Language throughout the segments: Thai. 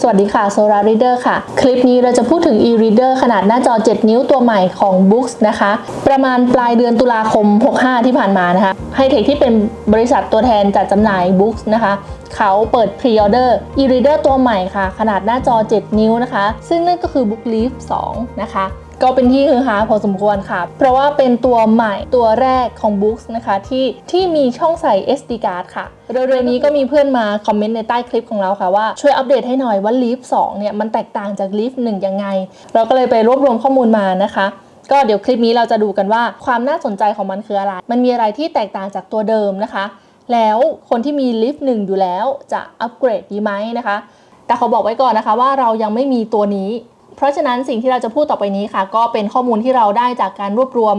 สวัสดีค่ะ Solar Reader ค่ะคลิปนี้เราจะพูดถึง e-reader ขนาดหน้าจอ 7 นิ้วตัวใหม่ของ Boox นะคะประมาณปลายเดือนตุลาคม 65 ที่ผ่านมานะคะ Hi-Tech ที่เป็นบริษัทตัวแทนจัดจำหน่าย Boox นะคะเขาเปิด Pre-order e-reader ตัวใหม่ค่ะขนาดหน้าจอ 7 นิ้วนะคะซึ่งนั่นก็คือ Book Leaf 2 นะคะก็เป็นที่ฮือฮาพอสมควรค่ะเพราะว่าเป็นตัวใหม่ตัวแรกของ Boox นะคะที่มีช่องใส่ SD card ค่ะเร็วๆนี้ก็มีเพื่อนมาคอมเมนต์ในใต้คลิปของเราค่ะว่าช่วยอัปเดตให้หน่อยว่า Leaf 2 เนี่ยมันแตกต่างจาก Leaf 1 ยังไงเราก็เลยไปรวบรวมข้อมูลมานะคะก็เดี๋ยวคลิปนี้เราจะดูกันว่าความน่าสนใจของมันคืออะไรมันมีอะไรที่แตกต่างจากตัวเดิมนะคะแล้วคนที่มี Leaf 1 อยู่แล้วจะอัปเกรดดีไหมนะคะแต่เขาบอกไว้ก่อนนะคะว่าเรายังไม่มีตัวนี้เพราะฉะนั้นสิ่งที่เราจะพูดต่อไปนี้ค่ะก็เป็นข้อมูลที่เราได้จากการรวบรวม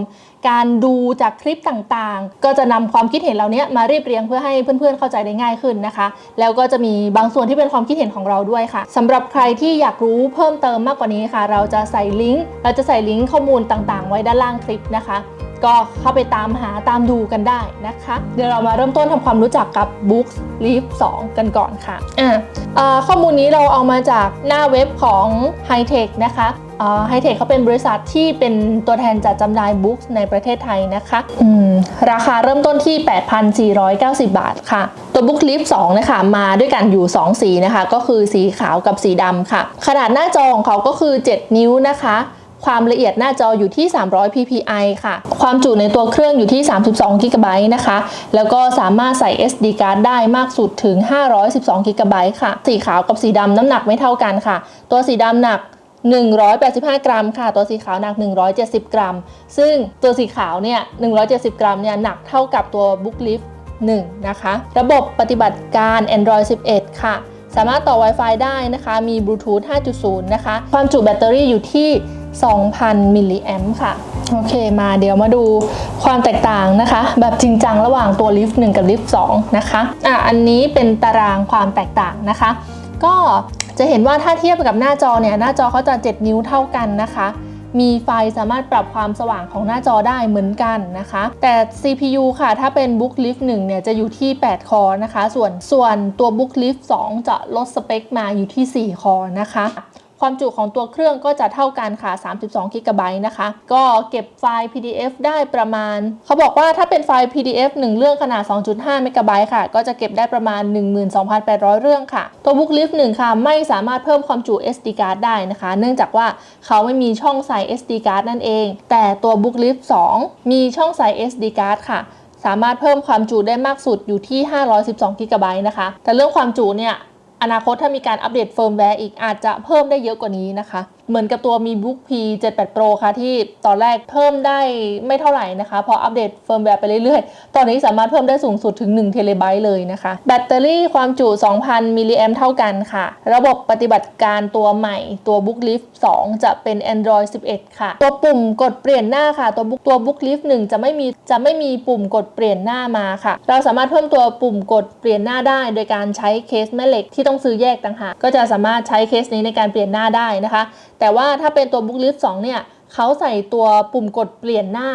การดูจากคลิปต่างๆก็จะนำความคิดเห็นเหล่านี้มาเรียบเรียงเพื่อให้เพื่อนๆเข้าใจได้ง่ายขึ้นนะคะแล้วก็จะมีบางส่วนที่เป็นความคิดเห็นของเราด้วยค่ะสำหรับใครที่อยากรู้เพิ่มเติมมากกว่านี้ค่ะเราจะใส่ลิงก์ข้อมูลต่างๆไว้ด้านล่างคลิปนะคะก็เข้าไปตามดูกันได้นะคะเดี๋ยวเรามาเริ่มต้นทำความรู้จักกับ Boox Leaf 2 กันก่อนค่ะข้อมูลนี้เราเอามาจากหน้าเว็บของ Hi-Tech นะคะHi-Tech เขาเป็นบริษัทที่เป็นตัวแทนจัดจำหน่าย Boox ในประเทศไทยนะคะราคาเริ่มต้นที่ 8,490 บาทค่ะตัว Book Leaf 2 นะคะมาด้วยกันอยู่2สีนะคะก็คือสีขาวกับสีดำค่ะขนาดหน้าจอของเขาก็คือ 7 นิ้วนะคะความละเอียดหน้าจออยู่ที่300 ppi ค่ะความจุในตัวเครื่องอยู่ที่32 GB นะคะแล้วก็สามารถใส่ SD card ได้มากสุดถึง512 GB ค่ะสีขาวกับสีดำน้ำหนักไม่เท่ากันค่ะตัวสีดำหนัก185 กรัมค่ะตัวสีขาวหนัก170 กรัมซึ่งตัวสีขาวเนี่ย170 กรัมเนี่ยหนักเท่ากับตัว Book Leaf 1 นะคะระบบปฏิบัติการ Android 11 ค่ะสามารถต่อ Wi-Fi ได้นะคะมี Bluetooth 5.0 นะคะความจุแบตเตอรี่อยู่ที่2,000 มิลลิแอมป์ค่ะโอเคมาเดี๋ยวมาดูความแตกต่างนะคะแบบจริงจังระหว่างตัว Leaf 1 กับ Leaf 2 นะคะอันนี้เป็นตารางความแตกต่างนะคะก็จะเห็นว่าถ้าเทียบกับหน้าจอเนี่ยหน้าจอเขาจะ7 นิ้วเท่ากันนะคะมีไฟสามารถปรับความสว่างของหน้าจอได้เหมือนกันนะคะแต่ CPU ค่ะถ้าเป็น Book Leaf 1 เนี่ยจะอยู่ที่8 คอร์นะคะส่วนตัว Book Leaf 2 จะลดสเปคมาอยู่ที่4 คอร์นะคะความจุของตัวเครื่องก็จะเท่ากันค่ะ32 GB นะคะก็เก็บไฟล์ PDF ได้ประมาณเขาบอกว่าถ้าเป็นไฟล์ PDF 1 เรื่องขนาด 2.5 เมกะไบต์ค่ะก็จะเก็บได้ประมาณ 12,800 เรื่องค่ะตัว Book Leaf 1 ค่ะไม่สามารถเพิ่มความจุ SD card ได้นะคะเนื่องจากว่าเขาไม่มีช่องใส่ SD card นั่นเองแต่ตัว Book Leaf 2 มีช่องใส่ SD card ค่ะสามารถเพิ่มความจุได้มากสุดอยู่ที่512 GB นะคะแต่เรื่องความจุเนี่ยอนาคตถ้ามีการอัปเดตเฟิร์มแวร์อีกอาจจะเพิ่มได้เยอะกว่านี้นะคะเหมือนกับตัวมี Book P78 Pro ค่ะที่ตอนแรกเพิ่มได้ไม่เท่าไหร่นะคะพออัปเดตเฟิร์มแวร์ไปเรื่อยๆตอนนี้สามารถเพิ่มได้สูงสุดถึง1 เทราไบต์เลยนะคะแบตเตอรี่ความจุ 2,000 มิลลิแอมป์เท่ากันค่ะระบบปฏิบัติการตัวใหม่ตัว Book Leaf 2 จะเป็น Android 11 ค่ะตัวปุ่มกดเปลี่ยนหน้าค่ะตัว Book Leaf 1 จะไม่มีปุ่มกดเปลี่ยนหน้ามาค่ะเราสามารถเพิ่มตัวปุ่มกดเปลี่ยนหน้าได้โดยการใช้เคสแม่เหล็กที่ต้องซื้อแยกต่างหากก็จะสามารถใช้เคสนี้ในการเปลี่ยนหน้าได้นะคะแต่ว่าถ้าเป็นตัว Book Leaf 2 เนี่ยเขาใส่ตัวปุ่มกดเปลี่ยนหน้า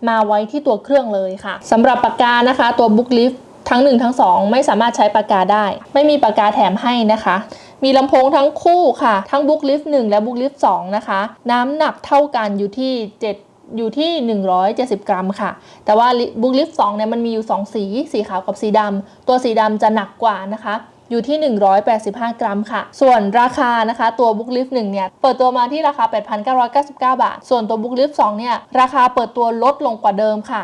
มาไว้ที่ตัวเครื่องเลยค่ะสำหรับปากกานะคะตัว Book Leaf ทั้ง1ทั้ง2ไม่สามารถใช้ปากกาได้ไม่มีปากกาแถมให้นะคะมีลำโพงทั้งคู่ค่ะทั้ง Book Leaf 1 และ Book Leaf 2 นะคะน้ำหนักเท่ากันอยู่ที่170 กรัมค่ะแต่ว่า Book Leaf 2 เนี่ยมันมีอยู่2สีขาวกับสีดำตัวสีดำจะหนักกว่านะคะอยู่ที่185 กรัมค่ะส่วนราคานะคะตัว Book Leaf 1 เนี่ยเปิดตัวมาที่ราคา 8,999 บาทส่วนตัว Book Leaf 2 เนี่ยราคาเปิดตัวลดลงกว่าเดิมค่ะ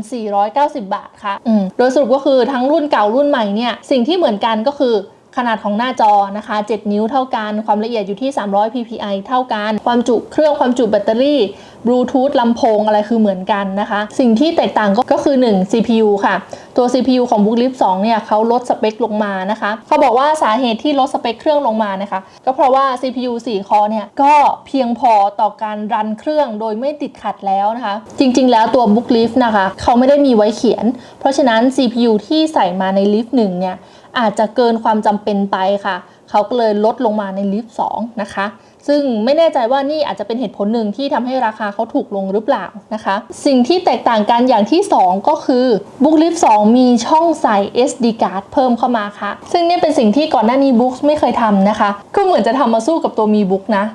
8,490 บาทค่ะโดยสรุปก็คือทั้งรุ่นเก่ารุ่นใหม่เนี่ยสิ่งที่เหมือนกันก็คือขนาดของหน้าจอนะคะ7 นิ้วเท่ากันความละเอียดอยู่ที่300 ppi เท่ากันความจุเครื่องความจุแบตเตอรี่บลูทูธลำโพงอะไรคือเหมือนกันนะคะสิ่งที่แตกต่างก็คือ1 CPU ค่ะตัว CPU ของ Book Leaf 2 เนี่ยเขาลดสเปคลงมานะคะเขาบอกว่าสาเหตุที่ลดสเปคเครื่องลงมานะคะก็เพราะว่า CPU 4 คอเนี่ยก็เพียงพอต่อการรันเครื่องโดยไม่ติดขัดแล้วนะคะจริงๆแล้วตัว Book Leaf นะคะเขาไม่ได้มีไว้เขียนเพราะฉะนั้น CPU ที่ใส่มาใน Leaf 1 เนี่ยอาจจะเกินความจำเป็นไปค่ะ เขาก็เลยลดลงมาในลิฟต์2นะคะซึ่งไม่แน่ใจว่านี่อาจจะเป็นเหตุผลหนึ่งที่ทำให้ราคาเขาถูกลงหรือเปล่านะคะสิ่งที่แตกต่างกันอย่างที่2ก็คือ Book Lift 2มีช่องใส่ SD card เพิ่มเข้ามาค่ะซึ่งนี่เป็นสิ่งที่ก่อนหน้านี้ Books ไม่เคยทำนะคะก็เหมือนจะทำมาสู้กับตัวมี Book นะ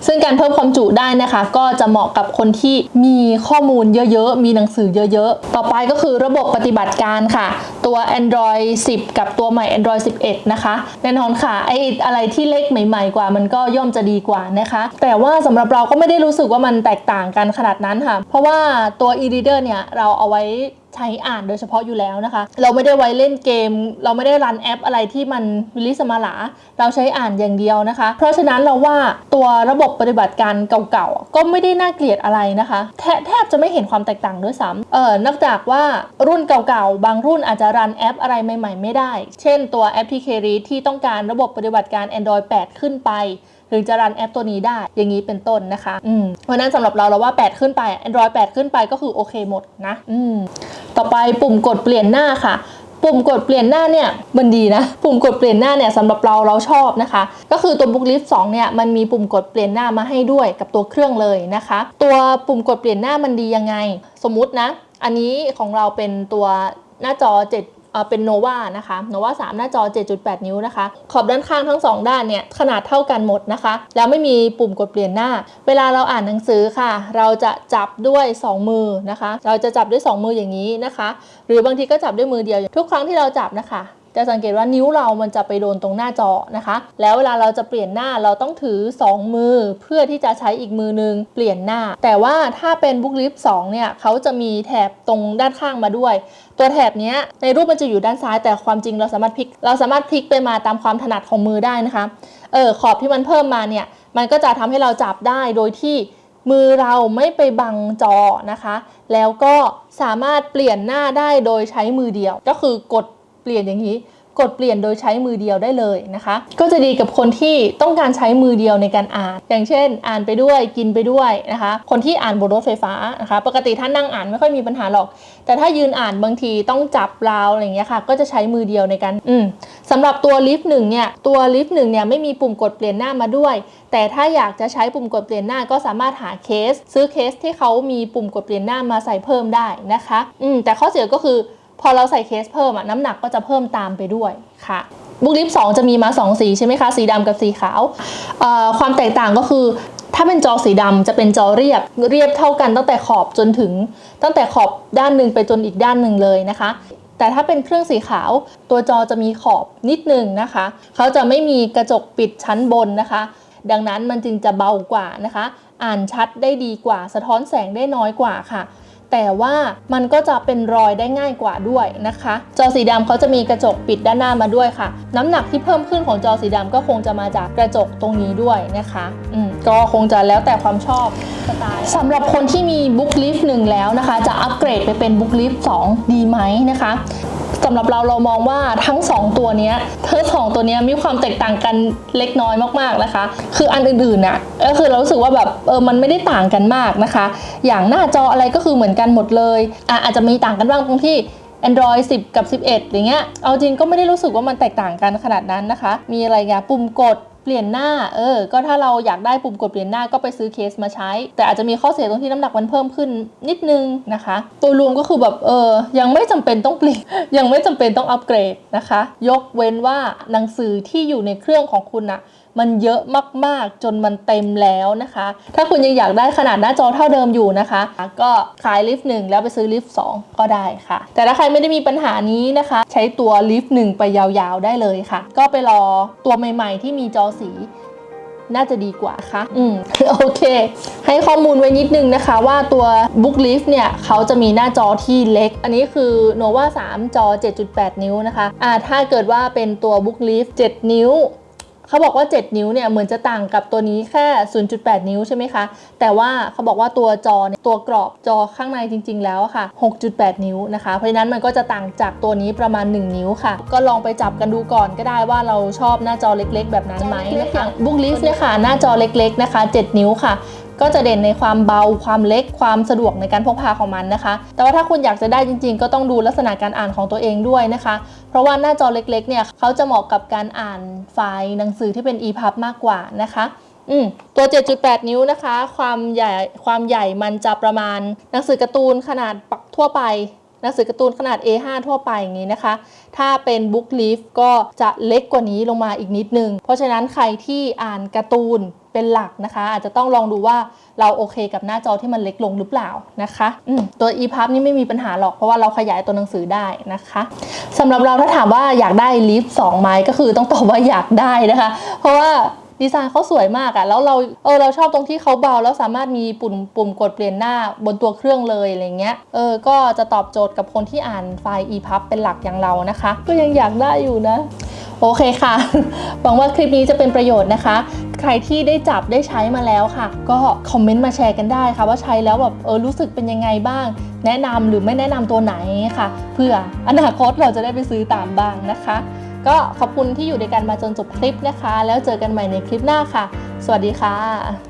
ซึ่งการเพิ่มความจุได้นะคะก็จะเหมาะกับคนที่มีข้อมูลเยอะๆมีหนังสือเยอะๆต่อไปก็คือระบบปฏิบัติการค่ะตัว Android 10 กับตัวใหม่ Android 11 นะคะแน่นอนค่ะอะไรที่เล็กใหม่ๆกว่ามันก็ย่อมจะดีกว่านะคะแต่ว่าสำหรับเราก็ไม่ได้รู้สึกว่ามันแตกต่างกันขนาดนั้นค่ะเพราะว่าตัว e-reader เนี่ยเราเอาไว้ใช้อ่านโดยเฉพาะอยู่แล้วนะคะเราไม่ได้ไว้เล่นเกมเราไม่ได้รันแอปอะไรที่มันวิลิสมาลาเราใช้อ่านอย่างเดียวนะคะเพราะฉะนั้นเราว่าตัวระบบปฏิบัติการเก่าๆก็ไม่ได้น่าเกลียดอะไรนะคะแทบจะไม่เห็นความแตกต่างด้วยซ้ำนอกจากว่ารุ่นเก่าๆบางรุ่นอาจจะรันแอปอะไรใหม่ๆไม่ได้เช่นตัวแอป TK Read ที่ต้องการระบบปฏิบัติการ Android 8 ขึ้นไปหรือจะรันแอปตัวนี้ได้อย่างนี้เป็นต้นนะคะเพราะนั้นสำหรับเราว่า8ขึ้นไป Android 8 ขึ้นไปก็คือโอเคหมดนะต่อไปปุ่มกดเปลี่ยนหน้าค่ะปุ่มกดเปลี่ยนหน้าเนี่ยมันดีนะปุ่มกดเปลี่ยนหน้าเนี่ยสำหรับเราชอบนะคะก็คือตัว Book Lift 2เนี่ยมันมีปุ่มกดเปลี่ยนหน้ามาให้ด้วยกับตัวเครื่องเลยนะคะตัวปุ่มกดเปลี่ยนหน้ามันดียังไงสมมุตินะอันนี้ของเราเป็นตัวหน้าจอ7เป็น Nova นะคะ Nova 3 หน้าจอ 7.8 นิ้วนะคะขอบด้านข้างทั้ง2ด้านเนี่ยขนาดเท่ากันหมดนะคะแล้วไม่มีปุ่มกดเปลี่ยนหน้าเวลาเราอ่านหนังสือค่ะเราจะจับด้วย2มือนะคะเราจะจับด้วย2มืออย่างนี้นะคะหรือบางทีก็จับด้วยมือเดียวทุกครั้งที่เราจับนะคะจะสังเกตว่านิ้วเรามันจะไปโดนตรงหน้าจอนะคะแล้วเวลาเราจะเปลี่ยนหน้าเราต้องถือ2มือเพื่อที่จะใช้อีกมือนึงเปลี่ยนหน้าแต่ว่าถ้าเป็น Book Lift 2เนี่ยเขาจะมีแถบตรงด้านข้างมาด้วยตัวแถบนี้ในรูปมันจะอยู่ด้านซ้ายแต่ความจริงเราสามารถพลิกไปมาตามความถนัดของมือได้นะคะขอบที่มันเพิ่มมาเนี่ยมันก็จะทำให้เราจับได้โดยที่มือเราไม่ไปบังจอนะคะแล้วก็สามารถเปลี่ยนหน้าได้โดยใช้มือเดียวก็คือกดเปลี่ยนอย่างนี้กดเปลี่ยนโดยใช้มือเดียวได้เลยนะคะก็จะดีกับคนที่ต้องการใช้มือเดียวในการอ่านอย่างเช่นอ่านไปด้วยกินไปด้วยนะคะคนที่อ่านบนรถไฟฟ้านะคะปกติถ้านั่งอ่านไม่ค่อยมีปัญหาหรอกแต่ถ้ายืนอ่านบางทีต้องจับราวอะไรอย่างเงี้ยค่ะก็จะใช้มือเดียวในการสำหรับตัวลิฟต์1เนี่ยไม่มีปุ่มกดเปลี่ยนหน้ามาด้วยแต่ถ้าอยากจะใช้ปุ่มกดเปลี่ยนหน้าก็สามารถหาเคสซื้อเคสที่เขามีปุ่มกดเปลี่ยนหน้ามาใส่เพิ่มได้นะคะแต่ข้อเสียก็คือพอเราใส่เคสเพิ่มน้ำหนักก็จะเพิ่มตามไปด้วยค่ะ Book Lift 2จะมีมา2สีใช่ไหมคะสีดำกับสีขาวความแตกต่างก็คือถ้าเป็นจอสีดำจะเป็นจอเรียบเท่ากันตั้งแต่ขอบด้านหนึ่งไปจนอีกด้านหนึ่งเลยนะคะแต่ถ้าเป็นเครื่องสีขาวตัวจอจะมีขอบนิดนึงนะคะเขาจะไม่มีกระจกปิดชั้นบนนะคะดังนั้นมันจึงจะเบากว่านะคะอ่านชัดได้ดีกว่าสะท้อนแสงได้น้อยกว่าค่ะแต่ว่ามันก็จะเป็นรอยได้ง่ายกว่าด้วยนะคะจอสีดำเขาจะมีกระจกปิดด้านหน้ามาด้วยค่ะน้ำหนักที่เพิ่มขึ้นของจอสีดำก็คงจะมาจากกระจกตรงนี้ด้วยนะคะก็คงจะแล้วแต่ความชอบสไตล์สำหรับคนที่มี Book Lift 1แล้วนะคะจะอัปเกรดไปเป็น Book Lift 2ดีไหมนะคะสำหรับเรามองว่าทั้ง2ตัวนี้มีความแตกต่างกันเล็กน้อยมากๆนะคะคืออันอื่นๆน่ะก็คือเรารู้สึกว่าแบบมันไม่ได้ต่างกันมากนะคะอย่างหน้าจออะไรก็คือเหมือนกันหมดเลยอาจจะมีต่างกันบ้างตรงที่ Android 10 กับ 11 อย่างเงี้ยเอาจริงก็ไม่ได้รู้สึกว่ามันแตกต่างกันขนาดนั้นนะคะมีอะไรปุ่มกดเปลี่ยนหน้าก็ถ้าเราอยากได้ปุ่มกดเปลี่ยนหน้าก็ไปซื้อเคสมาใช้แต่อาจจะมีข้อเสียตรงที่น้ำหนักมันเพิ่มขึ้นนิดนึงนะคะตัวรวมก็คือแบบยังไม่จำเป็นต้องเปลี่ยน ยังไม่จำเป็นต้องอัปเกรดนะคะยกเว้นว่าหนังสือที่อยู่ในเครื่องของคุณนะมันเยอะมากๆจนมันเต็มแล้วนะคะถ้าคุณยังอยากได้ขนาดหน้าจอเท่าเดิมอยู่นะคะก็ขายลิฟต์1แล้วไปซื้อลิฟต์2ก็ได้ค่ะแต่ถ้าใครไม่ได้มีปัญหานี้นะคะใช้ตัวลิฟต์1ไปยาวๆได้เลยค่ะก็ไปรอตัวใหม่ๆที่มีจอสีน่าจะดีกว่าค่ะโอเคให้ข้อมูลไว้นิดนึงนะคะว่าตัว Book Lift เนี่ยเขาจะมีหน้าจอที่เล็กอันนี้คือ Nova 3 จอ 7.8 นิ้วนะคะถ้าเกิดว่าเป็นตัว Book Lift 7 นิ้วเขาบอกว่า7นิ้วเนี่ยเหมือนจะต่างกับตัวนี้แค่ 0.8 นิ้วใช่ไหมคะแต่ว่าเขาบอกว่าตัวจอเนี่ยตัวกรอบจอข้างในจริงๆแล้วค่ะ 6.8 นิ้วนะคะเพราะฉะนั้นมันก็จะต่างจากตัวนี้ประมาณ1นิ้วค่ะก็ลองไปจับกันดูก่อนก็ได้ว่าเราชอบหน้าจอเล็กๆแบบนั้นไหมนะคะ Book Lift เนี่ยค่ะหน้าจอเล็กๆนะคะ7นิ้วค่ะ ก็จะเด่นในความเบาความเล็กความสะดวกในการพกพาของมันนะคะแต่ว่าถ้าคุณอยากจะได้จริงๆก็ต้องดูลักษณะการอ่านของตัวเองด้วยนะคะเพราะว่าหน้าจอเล็กๆเนี่ยเขาจะเหมาะกับการอ่านไฟล์หนังสือที่เป็น EPUB มากกว่านะคะตัว 7.8 นิ้วนะคะความใหญ่มันจะประมาณหนังสือการ์ตูนขนาดทั่วไปหนังสือการ์ตูนขนาด A5 ทั่วไปอย่างนี้นะคะถ้าเป็น Book Leaf ก็จะเล็กกว่านี้ลงมาอีกนิดนึงเพราะฉะนั้นใครที่อ่านการ์ตูนเป็นหลักนะคะอาจจะต้องลองดูว่าเราโอเคกับหน้าจอที่มันเล็กลงหรือเปล่านะคะตัว EPUB นี่ไม่มีปัญหาหรอกเพราะว่าเราขยายตัวหนังสือได้นะคะสำหรับเราถ้าถามว่าอยากได้ Leaf 2 ไม้ก็คือต้องตอบว่าอยากได้นะคะเพราะว่าดีไซน์เขาสวยมากอะแล้วเราชอบตรงที่เขาเบาแล้วสามารถมีปุ่มกดเปลี่ยนหน้าบนตัวเครื่องเลยอะไรเงี้ยก็จะตอบโจทย์กับคนที่อ่านไฟล์ EPUB เป็นหลักอย่างเรานะคะก็ยังอยากได้อยู่นะโอเคค่ะ หวังว่าคลิปนี้จะเป็นประโยชน์นะคะใครที่ได้จับได้ใช้มาแล้วค่ะก็คอมเมนต์มาแชร์กันได้ค่ะว่าใช้แล้วแบบรู้สึกเป็นยังไงบ้างแนะนำหรือไม่แนะนำตัวไหนค่ะเพื่ออนาคตเราจะได้ไปซื้อตามบ้างนะคะก็ขอบคุณที่อยู่ด้วยกันมาจนจบคลิปนะคะแล้วเจอกันใหม่ในคลิปหน้าค่ะสวัสดีค่ะ